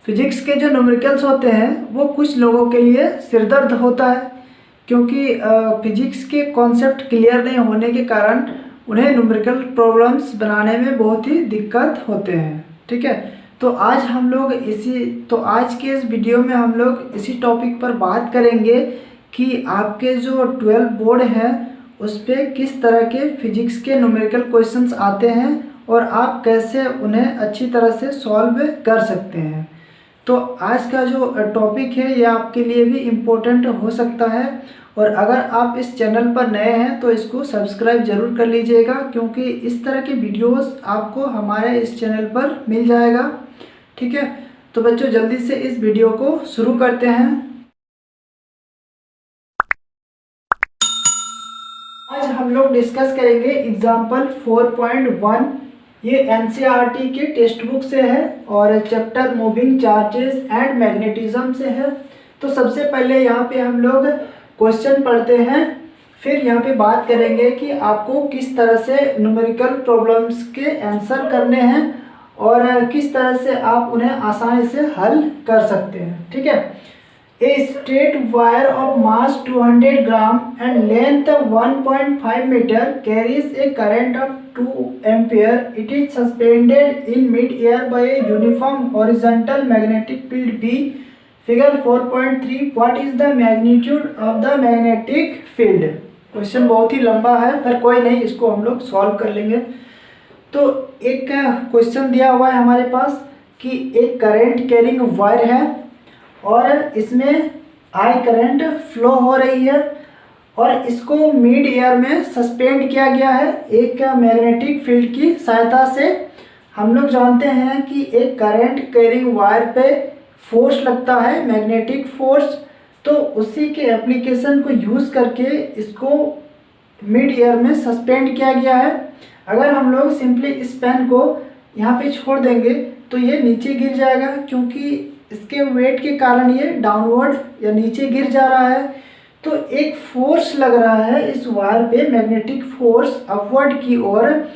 Physics के जो numericals होते हैं वो कुछ लोगों के लिए सिरदर्द होता है, क्योंकि फिजिक्स के कॉन्सेप्ट क्लियर नहीं होने के कारण उन्हें न्यूमेरिकल प्रॉब्लम्स बनाने में बहुत ही दिक्कत होते हैं। ठीक है, तो आज के इस वीडियो में हम लोग इसी टॉपिक पर बात करेंगे कि आपके जो 12 बोर्ड है उस पर किस तरह के फिजिक्स के न्यूमेरिकल क्वेश्चंस आते हैं और आप कैसे उन्हें अच्छी तरह से सॉल्व कर सकते हैं। तो आज का जो टॉपिक है ये आपके लिए भी इम्पोर्टेंट हो सकता है, और अगर आप इस चैनल पर नए हैं तो इसको सब्सक्राइब ज़रूर कर लीजिएगा, क्योंकि इस तरह के वीडियोस आपको हमारे इस चैनल पर मिल जाएगा। ठीक है, तो बच्चों जल्दी से इस वीडियो को शुरू करते हैं। आज हम लोग डिस्कस करेंगे एग्जाम्पल 4.1। ये एनसीईआरटी के टेक्स्ट बुक से है और chapter moving charges and magnetism से है। तो सबसे पहले यहाँ पे हम लोग क्वेश्चन पढ़ते हैं, फिर यहाँ पे बात करेंगे कि आपको किस तरह से न्यूमेरिकल प्रॉब्लम्स के आंसर करने हैं और किस तरह से आप उन्हें आसानी से हल कर सकते हैं। ठीक है, A straight wire of mass 200 gram and length 1.5 meter carries a current of 2 ampere. It is suspended in mid-air by a uniform horizontal magnetic field B. Figure 4.3. What is the magnitude of the magnetic field? Question बहुत ही लंबा है, पर कोई नहीं, इसको हम लोग solve कर लेंगे। तो एक क्वेश्चन दिया हुआ है हमारे पास कि एक करंट कैरिंग वायर है और इसमें आई करंट फ्लो हो रही है और इसको मिड एयर में सस्पेंड किया गया है एक मैग्नेटिक फील्ड की सहायता से। हम लोग जानते हैं कि एक करंट कैरिंग वायर पे फोर्स लगता है, मैग्नेटिक फोर्स, तो उसी के एप्लीकेशन को यूज़ करके इसको मिड एयर में सस्पेंड किया गया है। अगर हम लोग सिंपली इस पेन को यहाँ पे छोड़ देंगे तो ये नीचे गिर जाएगा, क्योंकि इसके वेट के कारण ये डाउनवर्ड या नीचे गिर जा रहा है। तो एक फोर्स लग रहा है इस वायर पे, मैग्नेटिक फोर्स अपवर्ड की ओर,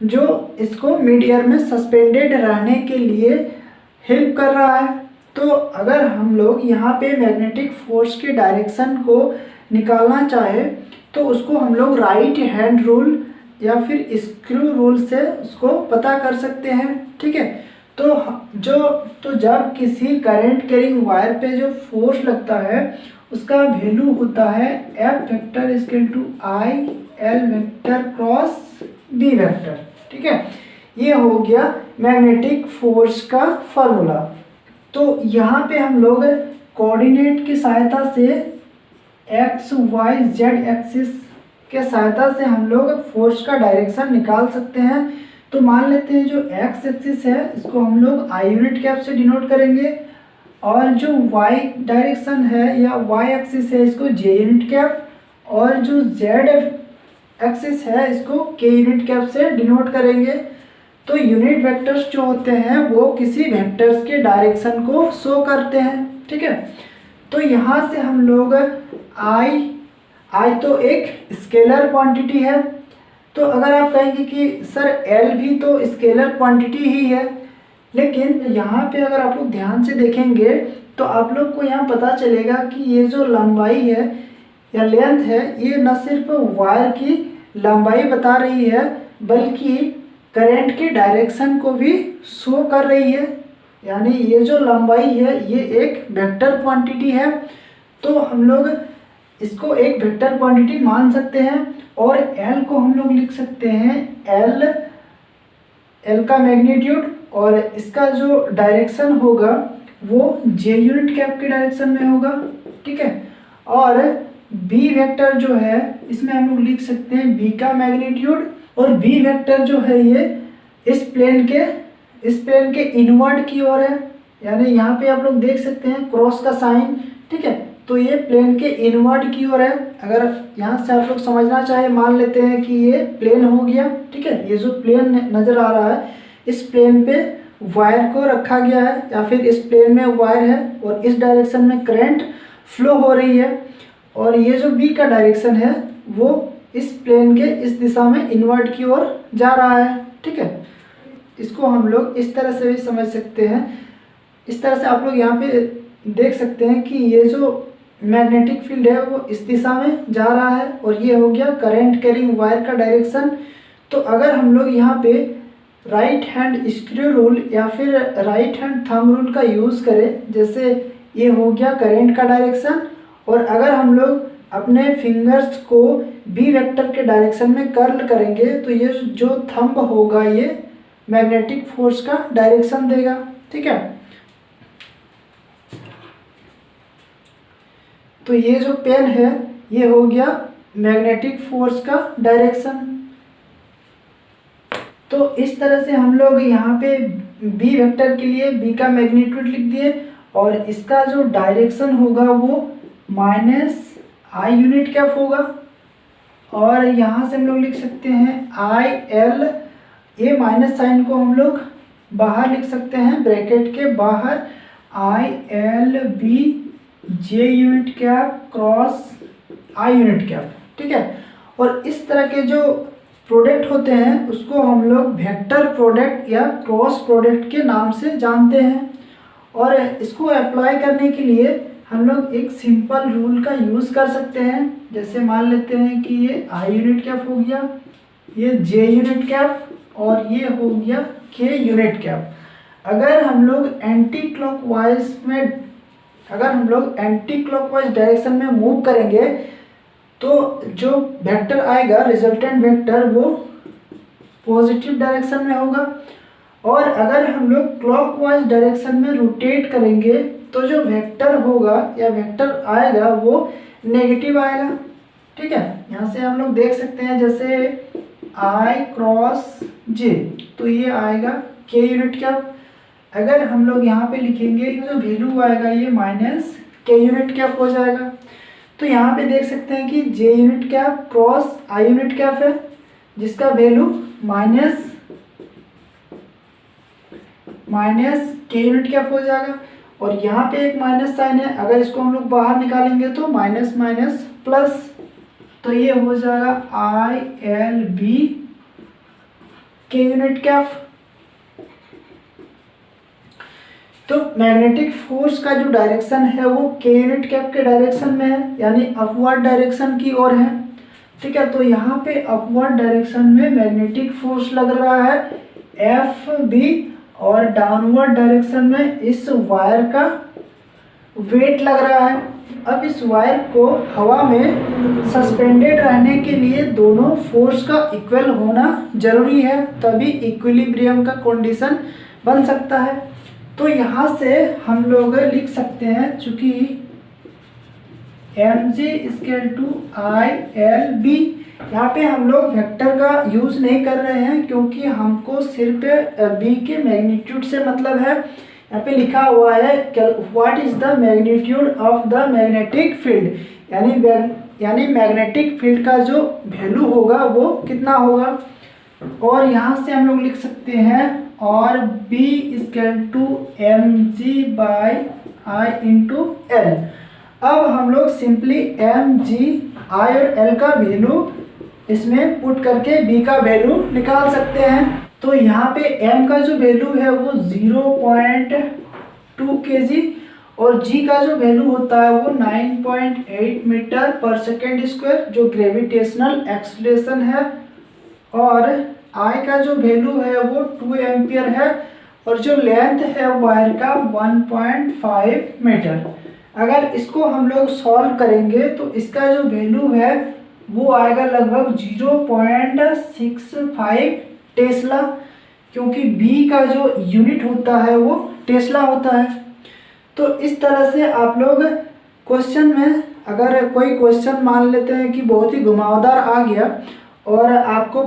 जो इसको मिड एयर में सस्पेंडेड रहने के लिए हेल्प कर रहा है। तो अगर हम लोग यहाँ पे मैग्नेटिक फोर्स के डायरेक्शन को निकालना चाहे तो उसको हम लोग राइट हैंड रूल या फिर स्क्रू रूल से उसको पता कर सकते हैं। ठीक है, तो जब किसी करंट कैरिंग वायर पे जो फोर्स लगता है उसका वैल्यू होता है F vector equal to I L vector cross B vector. ठीक है, ये हो गया मैग्नेटिक फोर्स का फॉर्मूला। तो यहाँ पे हम लोग कोऑर्डिनेट की सहायता से X Y Z एक्सिस के सहायता से हम लोग फोर्स का डायरेक्शन निकाल सकते हैं। तो मान लेते हैं जो एक्स एक्सिस है इसको हम लोग आई यूनिट कैप से डिनोट करेंगे, और जो वाई डायरेक्शन है या वाई एक्सिस है इसको जे यूनिट कैप, और जो जेड एक्सिस है इसको के यूनिट कैप से डिनोट करेंगे। तो यूनिट वेक्टर्स जो होते हैं वो किसी वेक्टर्स के डायरेक्शन को शो करते हैं। ठीक है, तो यहाँ से हम लोग आई तो एक स्केलर क्वांटिटी है, तो अगर आप कहेंगे कि सर L भी तो स्केलर क्वांटिटी ही है, लेकिन यहाँ पे अगर आप लोग ध्यान से देखेंगे तो आप लोग को यहाँ पता चलेगा कि ये जो लंबाई है या लेंथ है ये न सिर्फ वायर की लंबाई बता रही है बल्कि करंट के डायरेक्शन को भी शो कर रही है। यानी ये जो लंबाई है ये एक वेक्टर क्वांटिटी है, तो हम लोग इसको एक वेक्टर क्वांटिटी मान सकते हैं। और L को हम लोग लिख सकते हैं L का मैग्नीट्यूड, और इसका जो डायरेक्शन होगा वो J यूनिट कैप के डायरेक्शन में होगा। ठीक है, और B वेक्टर जो है इसमें हम लोग लिख सकते हैं B का मैग्नीट्यूड, और B वेक्टर जो है ये इस प्लेन के इनवर्ड की ओर है। यानी यहाँ पे आप लोग देख सकते हैं क्रॉस का साइन। ठीक है, तो ये प्लेन के इनवर्ड की ओर है। अगर यहाँ से आप लोग समझना चाहे मान लेते हैं कि ये प्लेन हो गया। ठीक है, ये जो प्लेन नज़र आ रहा है इस प्लेन पे वायर को रखा गया है, या फिर इस प्लेन में वायर है और इस डायरेक्शन में करंट फ्लो हो रही है, और ये जो B का डायरेक्शन है वो इस प्लेन के इस दिशा में इनवर्ड की ओर जा रहा है। ठीक है, इसको हम लोग इस तरह से भी समझ सकते हैं इस तरह से आप लोग यहाँ पे देख सकते हैं कि ये जो मैग्नेटिक फील्ड है वो इस दिशा में जा रहा है, और ये हो गया करंट कैरिंग वायर का डायरेक्शन। तो अगर हम लोग यहाँ पे राइट हैंड स्क्रू रूल या फिर राइट हैंड थंब रूल का यूज़ करें, जैसे ये हो गया करंट का डायरेक्शन, और अगर हम लोग अपने फिंगर्स को बी वेक्टर के डायरेक्शन में कर्ल करेंगे तो ये जो थंब होगा ये मैग्नेटिक फोर्स का डायरेक्शन देगा। ठीक है, तो ये जो पेन है ये हो गया मैग्नेटिक फोर्स का डायरेक्शन। तो इस तरह से हम लोग यहाँ पे बी वेक्टर के लिए बी का मैग्नीट्यूड लिख दिए, और इसका जो डायरेक्शन होगा वो माइनस आई यूनिट कैप होगा, और यहाँ से हम लोग लिख सकते हैं आई एल, ये माइनस साइन को हम लोग बाहर लिख सकते हैं ब्रैकेट के बाहर, I L B J unit cap cross I unit cap. ठीक है, और इस तरह के जो प्रोडक्ट होते हैं उसको हम लोग वेक्टर प्रोडक्ट या क्रॉस प्रोडक्ट के नाम से जानते हैं, और इसको अप्लाई करने के लिए हम लोग एक सिंपल रूल का यूज़ कर सकते हैं। जैसे मान लेते हैं कि ये आई यूनिट कैप हो गया, ये जे यूनिट कैप, और ये हो गया के यूनिट कैप। अगर हम लोग एंटी क्लॉकवाइज डायरेक्शन में मूव करेंगे तो जो वेक्टर आएगा रिजल्टेंट वेक्टर वो पॉजिटिव डायरेक्शन में होगा, और अगर हम लोग क्लॉकवाइज डायरेक्शन में रोटेट करेंगे तो जो वेक्टर होगा या वेक्टर आएगा वो नेगेटिव आएगा। ठीक है, यहाँ से हम लोग देख सकते हैं जैसे आई क्रॉस जे, तो ये आएगा के यूनिट कैप। अगर हम लोग यहाँ पे लिखेंगे जो वैल्यू आएगा ये माइनस के यूनिट कैप हो जाएगा। तो यहाँ पे देख सकते हैं कि J unit cap cross I unit cap है, जिसका value minus K unit cap हो जाएगा, और यहाँ पे एक माइनस साइन है, अगर इसको हम लोग बाहर निकालेंगे तो माइनस माइनस प्लस, तो ये हो जाएगा आई एल बी के यूनिट कैप। तो मैग्नेटिक फोर्स का जो डायरेक्शन है वो के यूनिट कैप के डायरेक्शन में है, यानी अपवर्ड डायरेक्शन की ओर है। ठीक है, तो यहाँ पे अपवर्ड डायरेक्शन में मैग्नेटिक फोर्स लग रहा है एफ बी, और डाउनवर्ड डायरेक्शन में इस वायर का वेट लग रहा है। अब इस वायर को हवा में सस्पेंडेड रहने के लिए दोनों फोर्स का इक्वल होना जरूरी है, तभी इक्विलिब्रियम का कंडीशन बन सकता है। तो यहाँ से हम लोग लिख सकते हैं, चूंकि M G equal to I L B, यहाँ पे हम लोग वेक्टर का यूज़ नहीं कर रहे हैं क्योंकि हमको सिर्फ बी के मैग्नीट्यूड से मतलब है। यहाँ पे लिखा हुआ है what is the magnitude of the magnetic field, यानी मैग्नेटिक फील्ड का जो वैल्यू होगा वो कितना होगा, और यहाँ से हम लोग लिख सकते हैं और B equal to M G by I into L. अब हम लोग सिंपली एम जी आई और एल का वैल्यू इसमें पुट करके b का वैल्यू निकाल सकते हैं। तो यहाँ पे m का जो वैल्यू है वो 0.2 kg, और g का जो वैल्यू होता है वो 9.8 मीटर पर सेकेंड स्क्वायर, जो ग्रेविटेशनल एक्सीलरेशन है, और I का जो वैल्यू है वो 2 एम्पियर है, और जो लेंथ है वायर का 1.5 मीटर। अगर इसको हम लोग सॉल्व करेंगे तो इसका जो वैल्यू है वो आएगा लगभग 0.65 टेस्ला, क्योंकि B का जो यूनिट होता है वो टेस्ला होता है। तो इस तरह से आप लोग क्वेश्चन में अगर कोई क्वेश्चन मान लेते हैं कि बहुत ही घुमावदार आ गया और आपको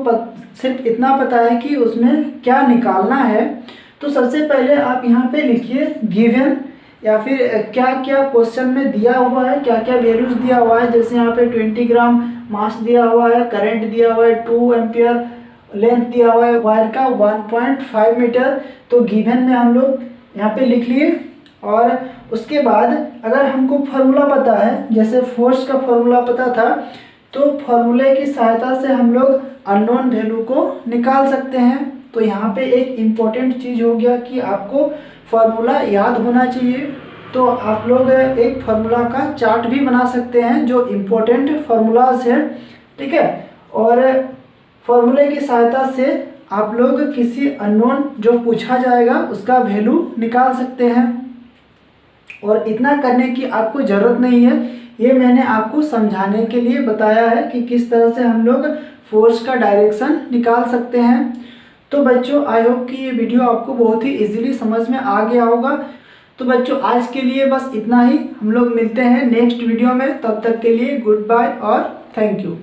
सिर्फ इतना पता है कि उसमें क्या निकालना है, तो सबसे पहले आप यहाँ पे लिखिए गिवन, या फिर क्या क्या क्वेश्चन में दिया हुआ है, क्या क्या वैल्यूज दिया हुआ है। जैसे यहाँ पे 20 ग्राम मास दिया हुआ है, करंट दिया हुआ है 2 एम्पियर, लेंथ दिया हुआ है वायर का 1.5 मीटर। तो गिवन में हम लोग यहाँ पे लिख लिए, और उसके बाद अगर हमको फार्मूला पता है, जैसे फोर्स का फार्मूला पता था, तो फार्मूले की सहायता से हम लोग अननोन वैल्यू को निकाल सकते हैं। तो यहाँ पे एक इम्पोर्टेंट चीज़ हो गया कि आपको फार्मूला याद होना चाहिए। तो आप लोग एक फार्मूला का चार्ट भी बना सकते हैं जो इम्पोर्टेंट फार्मूलाज है, ठीक है। और फार्मूले की सहायता से आप लोग किसी अननोन जो पूछा जाएगा उसका वैल्यू निकाल सकते हैं। और इतना करने की आपको ज़रूरत नहीं है, ये मैंने आपको समझाने के लिए बताया है कि किस तरह से हम लोग फोर्स का डायरेक्शन निकाल सकते हैं। तो बच्चों आई होप कि ये वीडियो आपको बहुत ही इजीली समझ में आ गया होगा। तो बच्चों आज के लिए बस इतना ही, हम लोग मिलते हैं नेक्स्ट वीडियो में, तब तक के लिए गुड बाय और थैंक यू।